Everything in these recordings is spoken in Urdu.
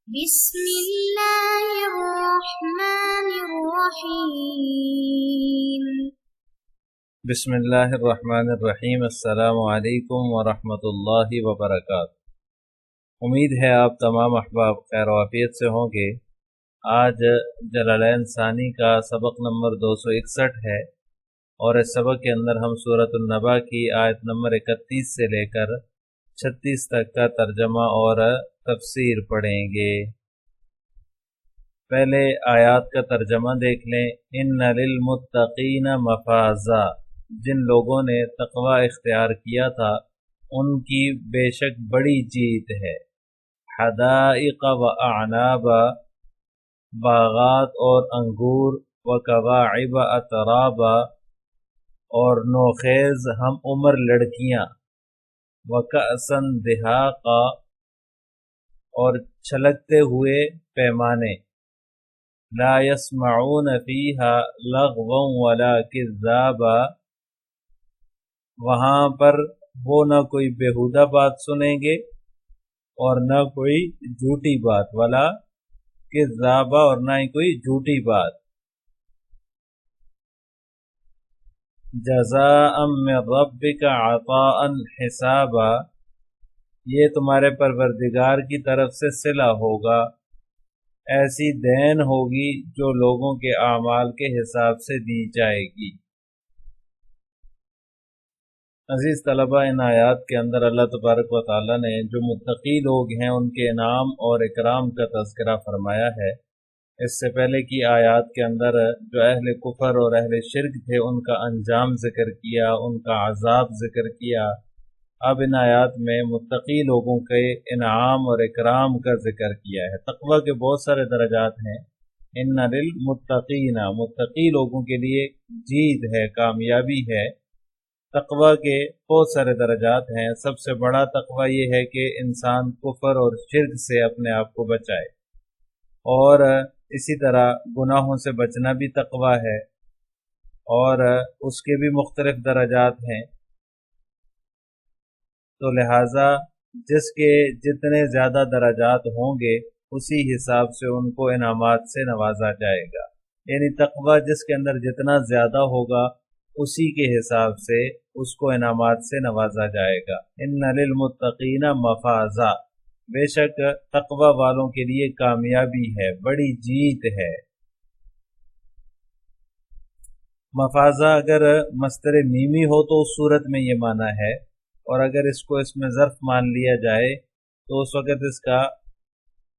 بسم الله الرحمن الرحيم بسم اللہ الرحمن الرحیم۔ السلام علیکم ورحمۃ اللہ وبرکاتہ۔ امید ہے آپ تمام احباب خیر و عافیت سے ہوں گے۔ آج جلالین ثانی کا سبق نمبر 261 ہے، اور اس سبق کے اندر ہم سورۃ النبا کی آیت نمبر 31 سے لے کر 36 تک کا ترجمہ اور تفسیر پڑھیں گے۔ پہلے آیات کا ترجمہ دیکھ لیں۔ ان للمتقین مفازا، جن لوگوں نے تقوی اختیار کیا تھا ان کی بے شک بڑی جیت ہے۔ حدائق و اعنابا، باغات اور انگور، و کواعب اترابا، اور نوخیز ہم عمر لڑکیاں، وکأسا دہاقا، اور چھلکتے ہوئے پیمانے، لا یسمعون فیہا لغوا ولا کذابا، وہاں پر وہ نہ کوئی بیہودہ بات سنیں گے اور نہ کوئی جھوٹی بات، ولا کذابا، اور نہ ہی کوئی جھوٹی بات۔ جزاء من ربک عطاء حسابا، یہ تمہارے پروردگار کی طرف سے صلہ ہوگا، ایسی دین ہوگی جو لوگوں کے اعمال کے حساب سے دی جائے گی۔ عزیز طلبہ، ان آیات کے اندر اللہ تبارک و تعالیٰ نے جو متقی لوگ ہیں ان کے انعام اور اکرام کا تذکرہ فرمایا ہے۔ اس سے پہلے کی آیات کے اندر جو اہل کفر اور اہل شرک تھے ان کا انجام ذکر کیا، ان کا عذاب ذکر کیا۔ اب ان آیات میں متقی لوگوں کے انعام اور اکرام کا ذکر کیا ہے۔ تقوی کے بہت سارے درجات ہیں۔ ان للمتقین، متقی لوگوں کے لیے جیت ہے، کامیابی ہے۔ تقوی کے بہت سارے درجات ہیں۔ سب سے بڑا تقوی یہ ہے کہ انسان کفر اور شرک سے اپنے آپ کو بچائے، اور اسی طرح گناہوں سے بچنا بھی تقوی ہے، اور اس کے بھی مختلف درجات ہیں۔ تو لہٰذا جس کے جتنے زیادہ درجات ہوں گے اسی حساب سے ان کو انعامات سے نوازا جائے گا، یعنی تقوی جس کے اندر جتنا زیادہ ہوگا اسی کے حساب سے اس کو انعامات سے نوازا جائے گا۔ ان للمتقین مفازا، بے شک تقوی والوں کے لیے کامیابی ہے، بڑی جیت ہے۔ مفازا اگر مصدر میمی ہو تو اس صورت میں یہ معنی ہے، اور اگر اس کو اس میں ظرف مان لیا جائے تو اس وقت اس کا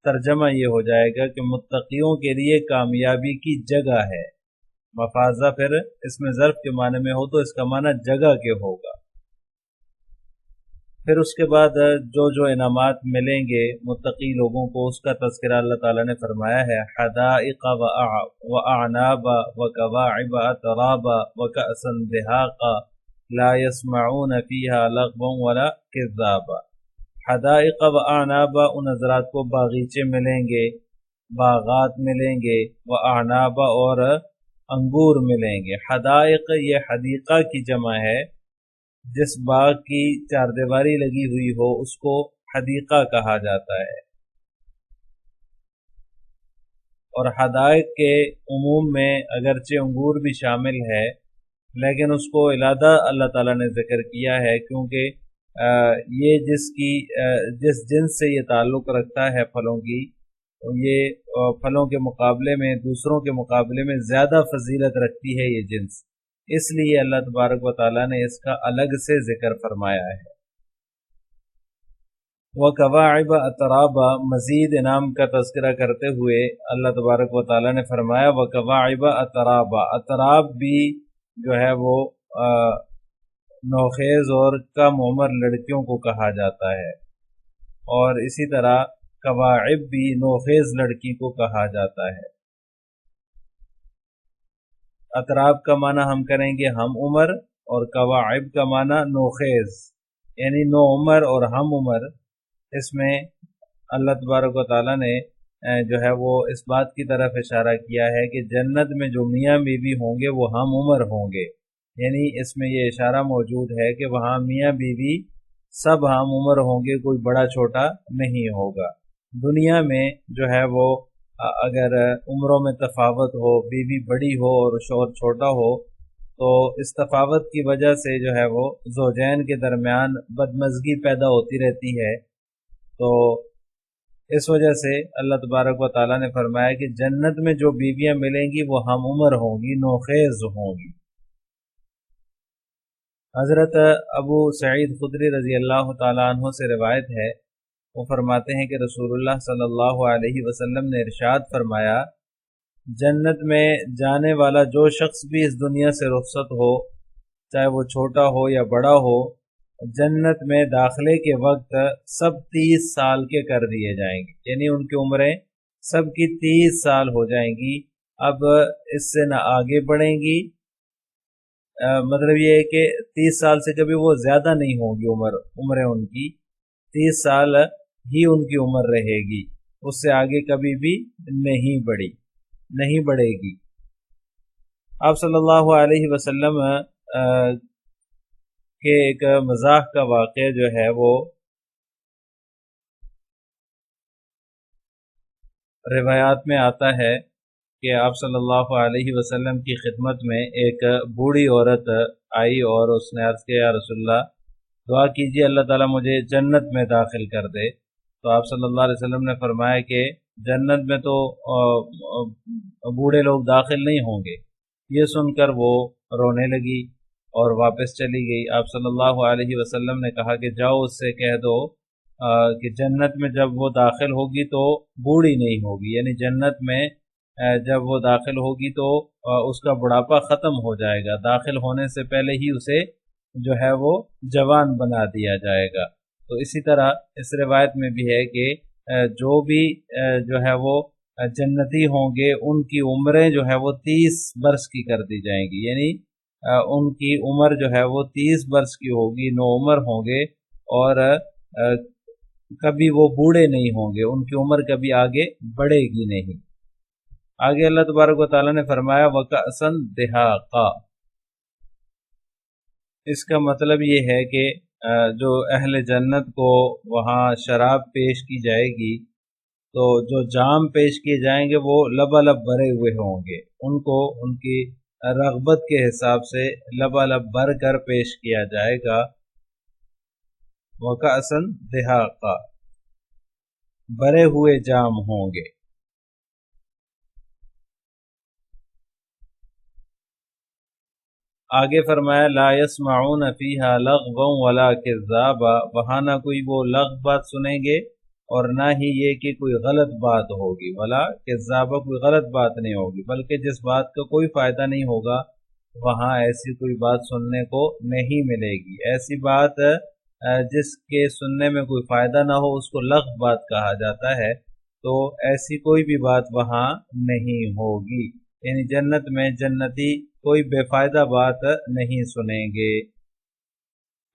ترجمہ یہ ہو جائے گا کہ متقیوں کے لیے کامیابی کی جگہ ہے۔ مفازہ پھر اس میں ظرف کے معنی میں ہو تو اس کا معنی جگہ کے ہوگا۔ پھر اس کے بعد جو انعامات ملیں گے متقی لوگوں کو اس کا تذکرہ اللہ تعالیٰ نے فرمایا ہے۔ حدائق و اعنابا و کواعب اترابا و کأسا دہاقا لا یسمعون فیہا لغوا ولا کذابا۔ حدائق و اعنابا، ان حضرات کو باغیچے ملیں گے، باغات ملیں گے، و اعنابا، اور انگور ملیں گے۔ حدائق یہ حدیقہ کی جمع ہے، جس باغ کی چار دیواری لگی ہوئی ہو اس کو حدیقہ کہا جاتا ہے۔ اور حدائق کے عموم میں اگرچہ انگور بھی شامل ہے، لیکن اس کو علیحدہ اللہ تعالیٰ نے ذکر کیا ہے کیونکہ یہ جس جنس سے یہ تعلق رکھتا ہے پھلوں کی، یہ پھلوں کے مقابلے میں، دوسروں کے مقابلے میں زیادہ فضیلت رکھتی ہے یہ جنس، اس لیے اللہ تبارک و تعالیٰ نے اس کا الگ سے ذکر فرمایا ہے۔ وَكَوَاعِبَ أَتْرَابًا، مزید انعام کا تذکرہ کرتے ہوئے اللہ تبارک و تعالیٰ نے فرمایا وَكَوَاعِبَ أَتْرَابًا، اطراب بھی جو ہے وہ نوخیز اور کم عمر لڑکیوں کو کہا جاتا ہے، اور اسی طرح کواعب بھی نوخیز لڑکی کو کہا جاتا ہے۔ اطراب کا معنی ہم کریں گے ہم عمر، اور کواعب کا معنی نوخیز، یعنی نو عمر اور ہم عمر۔ اس میں اللہ تبارک و تعالیٰ نے جو ہے وہ اس بات کی طرف اشارہ کیا ہے کہ جنت میں جو میاں بیوی ہوں گے وہ ہم عمر ہوں گے، یعنی اس میں یہ اشارہ موجود ہے کہ وہاں میاں بیوی سب ہم عمر ہوں گے، کوئی بڑا چھوٹا نہیں ہوگا۔ دنیا میں جو ہے وہ اگر عمروں میں تفاوت ہو، بیوی بڑی ہو اور شوہر چھوٹا ہو، تو اس تفاوت کی وجہ سے جو ہے وہ زوجین کے درمیان بدمزگی پیدا ہوتی رہتی ہے۔ تو اس وجہ سے اللہ تبارک و تعالیٰ نے فرمایا کہ جنت میں جو بیویاں ملیں گی وہ ہم عمر ہوں گی، نوخیز ہوں گی۔ حضرت ابو سعید خدری رضی اللہ تعالیٰ عنہ سے روایت ہے، وہ فرماتے ہیں کہ رسول اللہ صلی اللہ علیہ وسلم نے ارشاد فرمایا، جنت میں جانے والا جو شخص بھی اس دنیا سے رخصت ہو، چاہے وہ چھوٹا ہو یا بڑا ہو، جنت میں داخلے کے وقت سب 30 سال کے کر دیے جائیں گے، یعنی ان کی عمریں سب کی 30 سال ہو جائیں گی۔ اب اس سے نہ آگے بڑھیں گی، مطلب یہ ہے کہ 30 سال سے کبھی وہ زیادہ نہیں ہوگی عمریں ان کی 30 سال ہی ان کی عمر رہے گی، اس سے آگے کبھی بھی نہیں بڑھے گی۔ آپ صلی اللہ علیہ وسلم کہ ایک مزاح کا واقعہ جو ہے وہ روایات میں آتا ہے کہ آپ صلی اللہ علیہ وسلم کی خدمت میں ایک بوڑھی عورت آئی اور اس نے عرض کیا، یا رسول اللہ دعا کیجیے اللہ تعالیٰ مجھے جنت میں داخل کر دے۔ تو آپ صلی اللہ علیہ وسلم نے فرمایا کہ جنت میں تو بوڑھے لوگ داخل نہیں ہوں گے۔ یہ سن کر وہ رونے لگی اور واپس چلی گئی۔ آپ صلی اللہ علیہ وسلم نے کہا کہ جاؤ اس سے کہہ دو کہ جنت میں جب وہ داخل ہوگی تو بوڑھی نہیں ہوگی، یعنی جنت میں جب وہ داخل ہوگی تو اس کا بڑھاپا ختم ہو جائے گا، داخل ہونے سے پہلے ہی اسے جو ہے وہ جوان بنا دیا جائے گا۔ تو اسی طرح اس روایت میں بھی ہے کہ جو بھی جو ہے وہ جنتی ہوں گے ان کی عمریں جو ہے وہ 30 برس کی کر دی جائیں گی، یعنی ان کی عمر جو ہے وہ 30 برس کی ہوگی، نو عمر ہوں گے اور کبھی وہ بوڑھے نہیں ہوں گے، ان کی عمر کبھی آگے بڑھے گی نہیں۔ آگے اللہ تبارک و تعالیٰ نے فرمایا وَكَأْسًا دِهَاقًا، اس کا مطلب یہ ہے کہ جو اہل جنت کو وہاں شراب پیش کی جائے گی تو جو جام پیش کیے جائیں گے وہ لبالب بھرے ہوئے ہوں گے، ان کو ان کی رغبت کے حساب سے لبالب بھر کر پیش کیا جائے گا۔ وَكَأْسًا دِهَاقًا، بھرے ہوئے جام ہوں گے۔ آگے فرمایا لا يسمعون فيها لغوا ولا كذابا، وہاں نہ کوئی وہ لغو بات سنیں گے اور نہ ہی یہ کہ کوئی غلط بات ہوگی، ولا کذابا کوئی غلط بات نہیں ہوگی، بلکہ جس بات کا کوئی فائدہ نہیں ہوگا وہاں ایسی کوئی بات سننے کو نہیں ملے گی۔ ایسی بات جس کے سننے میں کوئی فائدہ نہ ہو اس کو لغو بات کہا جاتا ہے، تو ایسی کوئی بھی بات وہاں نہیں ہوگی، یعنی جنت میں جنتی کوئی بے فائدہ بات نہیں سنیں گے۔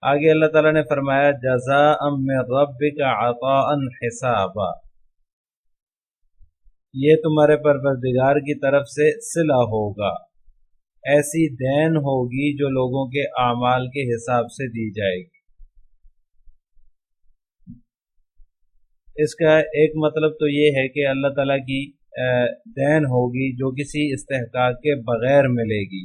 آگے اللہ تعالیٰ نے فرمایا جزاء من ربک عطاء حسابا، یہ تمہارے پروردگار کی طرف سے صلہ ہوگا، ایسی دین ہوگی جو لوگوں کے اعمال کے حساب سے دی جائے گی۔ اس کا ایک مطلب تو یہ ہے کہ اللہ تعالیٰ کی دین ہوگی جو کسی استحقاق کے بغیر ملے گی،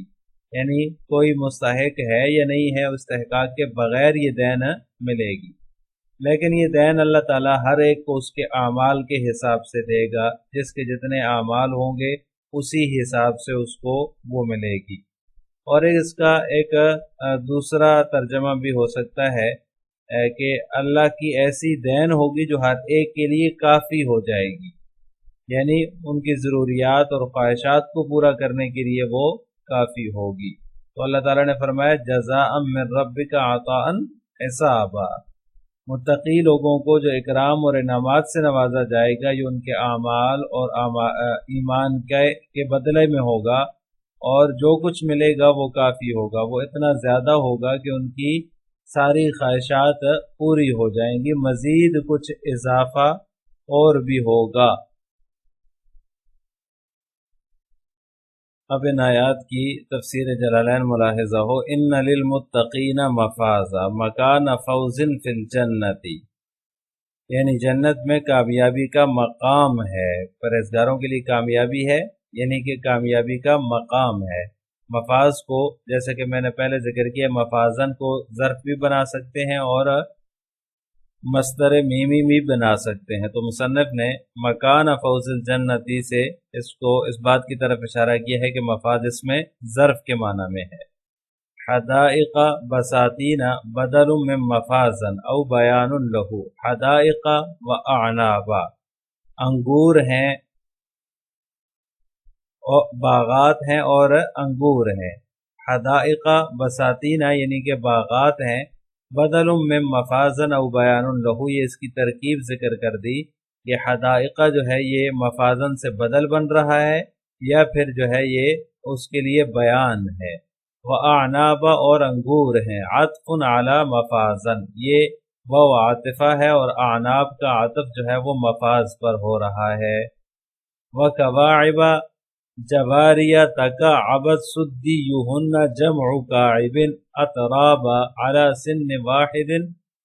یعنی کوئی مستحق ہے یا نہیں ہے استحقاق کے بغیر یہ دین ملے گی، لیکن یہ دین اللہ تعالیٰ ہر ایک کو اس کے اعمال کے حساب سے دے گا، جس کے جتنے اعمال ہوں گے اسی حساب سے اس کو وہ ملے گی۔ اور اس کا ایک دوسرا ترجمہ بھی ہو سکتا ہے کہ اللہ کی ایسی دین ہوگی جو ہر ایک کے لیے کافی ہو جائے گی، یعنی ان کی ضروریات اور خواہشات کو پورا کرنے کے لیے وہ کافی ہوگی۔ تو اللہ تعالیٰ نے فرمایا جزاء من ربک عطاء حسابا، متقی لوگوں کو جو اکرام اور انعامات سے نوازا جائے گا یہ ان کے اعمال اور ایمان کے بدلے میں ہوگا، اور جو کچھ ملے گا وہ کافی ہوگا، وہ اتنا زیادہ ہوگا کہ ان کی ساری خواہشات پوری ہو جائیں گی، مزید کچھ اضافہ اور بھی ہوگا۔ اب ان آیات کی تفسیر جلالین ملاحظہ ہو، ان للمتقین مفازا مکان فوز فی الجنت، یعنی جنت میں کامیابی کا مقام ہے، پرہیزگاروں کے لیے کامیابی ہے، یعنی کہ کامیابی کا مقام ہے۔ مفاز کو جیسے کہ میں نے پہلے ذکر کیا، مفازن کو ظرف بھی بنا سکتے ہیں اور مصدر میمی بھی بنا سکتے ہیں۔ تو مصنف نے مکان فوز الجنتی سے اس بات کی طرف اشارہ کیا ہے کہ مفاز اس میں ظرف کے معنی میں ہے۔ حدائق بساتین بدل من مفازن او بیان لہو، حدائق و اعنابا، انگور ہیں، باغات ہیں اور انگور ہیں۔ حدائق بساتین یعنی کہ باغات ہیں، بدل من مفازن او بیان لہو، یہ اس کی ترکیب ذکر کر دی کہ حدائق جو ہے یہ مفازن سے بدل بن رہا ہے یا پھر جو ہے یہ اس کے لیے بیان ہے۔ وَأَعْنَابَ اور انگور ہیں، عطف علی مفازن، یہ وہ عاطفہ ہے اور اعناب کا عطف جو ہے وہ مفاز پر ہو رہا ہے۔ وَكَوَاعِبَ جواریہ تکعبت سدیہن جمع کاعب اطراب علی سن واحد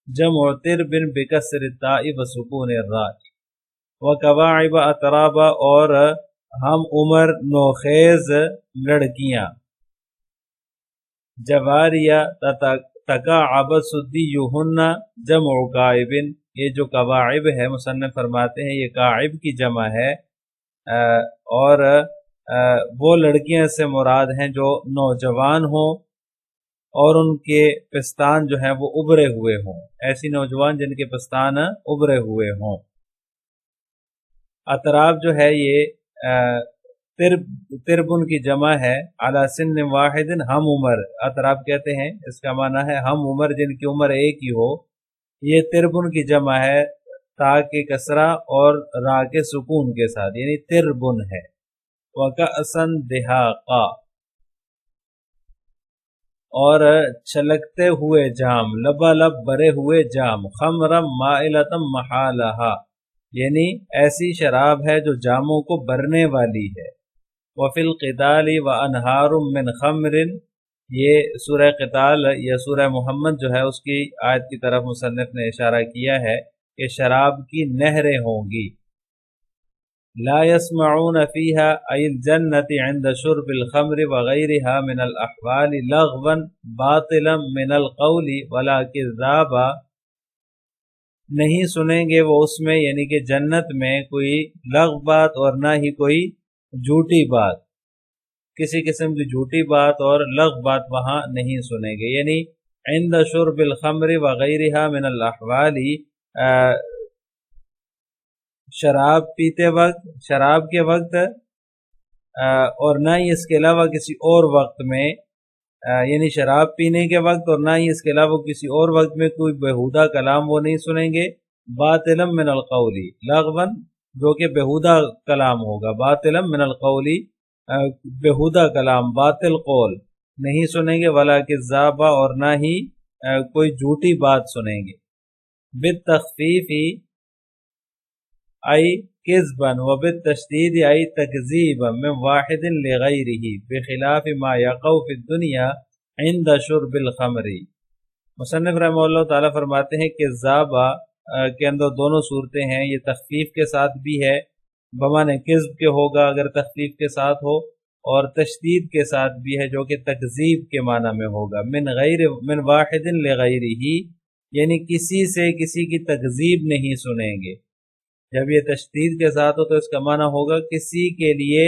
جمع ترب بکسر التاء وسکون الراء۔ وکواعب اطراب اور ہم عمر نوخیز لڑکیاں، جواریہ تکعبت سدیہن جمع کاعب، یہ جو کواعب ہے مصنف فرماتے ہیں یہ کاعب کی جمع ہے، اور وہ لڑکیاں سے مراد ہیں جو نوجوان ہوں اور ان کے پستان جو ہیں وہ ابھرے ہوئے ہوں، ایسی نوجوان جن کے پستان ابھرے ہوئے ہوں۔ اطراب جو ہے یہ تربن کی جمع ہے، علی سن واحد ہم عمر، اطراب کہتے ہیں، اس کا معنی ہے ہم عمر جن کی عمر ایک ہی ہو۔ یہ تربن کی جمع ہے تا کے کسرہ اور را کے سکون کے ساتھ، یعنی تربن ہے۔ وَكَأْسًا دِهَاقًا اور چھلکتے ہوئے جام، لبالب بھرے ہوئے جام، خمرم مائلتم محالہا، یعنی ایسی شراب ہے جو جاموں کو بھرنے والی ہے۔ وَفِي الْقِتَالِ وَأَنْهَارٌ مِّنْ خَمْرٍ، یہ سورہ قتال یا سورہ محمد جو ہے اس کی آیت کی طرف مصنف نے اشارہ کیا ہے کہ شراب کی نہریں ہوں گی۔ لا يسمعون فيها أي الجنة عند شرب الخمر وغيرها من الأحوال لغوا باطلا من القول ولا كذابا، نہیں سنیں گے وہ اس میں، یعنی کہ جنت میں کوئی لغو بات اور نہ ہی کوئی جھوٹی بات، کسی قسم کی جھوٹی بات اور لغو بات وہاں نہیں سنیں گے۔ یعنی عند شرب الخمر وغيرها من الأحوال، شراب پیتے وقت، شراب کے وقت، اور نہ ہی اس کے علاوہ کسی اور وقت میں، یعنی شراب پینے کے وقت اور نہ ہی اس کے علاوہ کسی اور وقت میں کوئی بےہودہ کلام وہ نہیں سنیں گے۔ باطلا من القول، لغوا جو کہ بےہودہ کلام ہوگا، باطلا من القول بےہودہ کلام، باطل قول نہیں سنیں گے، ولا کذابا اور نہ ہی کوئی جھوٹی بات سنیں گے۔ بالتخفیف ای کذبا وبالتشدید ای تکذیبا من واحد لغیرہ بخلاف ما یقع فی الدنیا عند شرب الخمر۔ مصنف رحمہ اللہ تعالیٰ فرماتے ہیں کہ کذابا کے اندر دونوں صورتیں ہیں، یہ تخفیف کے ساتھ بھی ہے، بمعنی کذب کے ہوگا اگر تخفیف کے ساتھ ہو، اور تشدید کے ساتھ بھی ہے جو کہ تکذیب کے معنی میں ہوگا۔ من واحد لغیرہ، یعنی کسی سے کسی کی تکذیب نہیں سنیں گے۔ جب یہ تشدید کے ساتھ ہو تو اس کا معنی ہوگا کسی کے لیے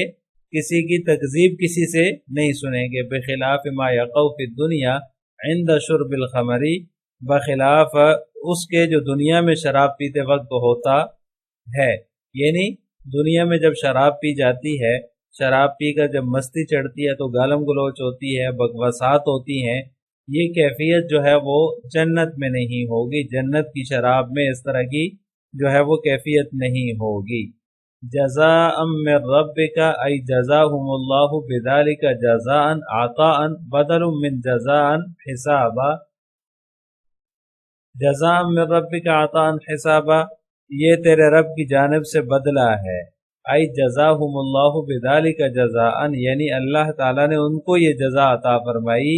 کسی کی تکذیب کسی سے نہیں سنیں گے۔ بخلاف ما یقع فی الدنیا عند شرب الخمر، بخلاف اس کے جو دنیا میں شراب پیتے وقت ہوتا ہے، یعنی دنیا میں جب شراب پی جاتی ہے، شراب پی کر جب مستی چڑھتی ہے تو گالم گلوچ ہوتی ہے، بکواسات ہوتی ہیں، یہ کیفیت جو ہے وہ جنت میں نہیں ہوگی۔ جنت کی شراب میں اس طرح کی جو ہے وہ کیفیت نہیں ہوگی۔ جزاء من ربک ای جزاهم اللہ بذلک جزاء عطاء بدل من جزاء حسابا، جزاء من ربک عطاء حسابا، یہ تیرے رب کی جانب سے بدلہ ہے۔ ای جزاهم اللہ بذلک جزاء، یعنی اللہ تعالیٰ نے ان کو یہ جزا عطا فرمائی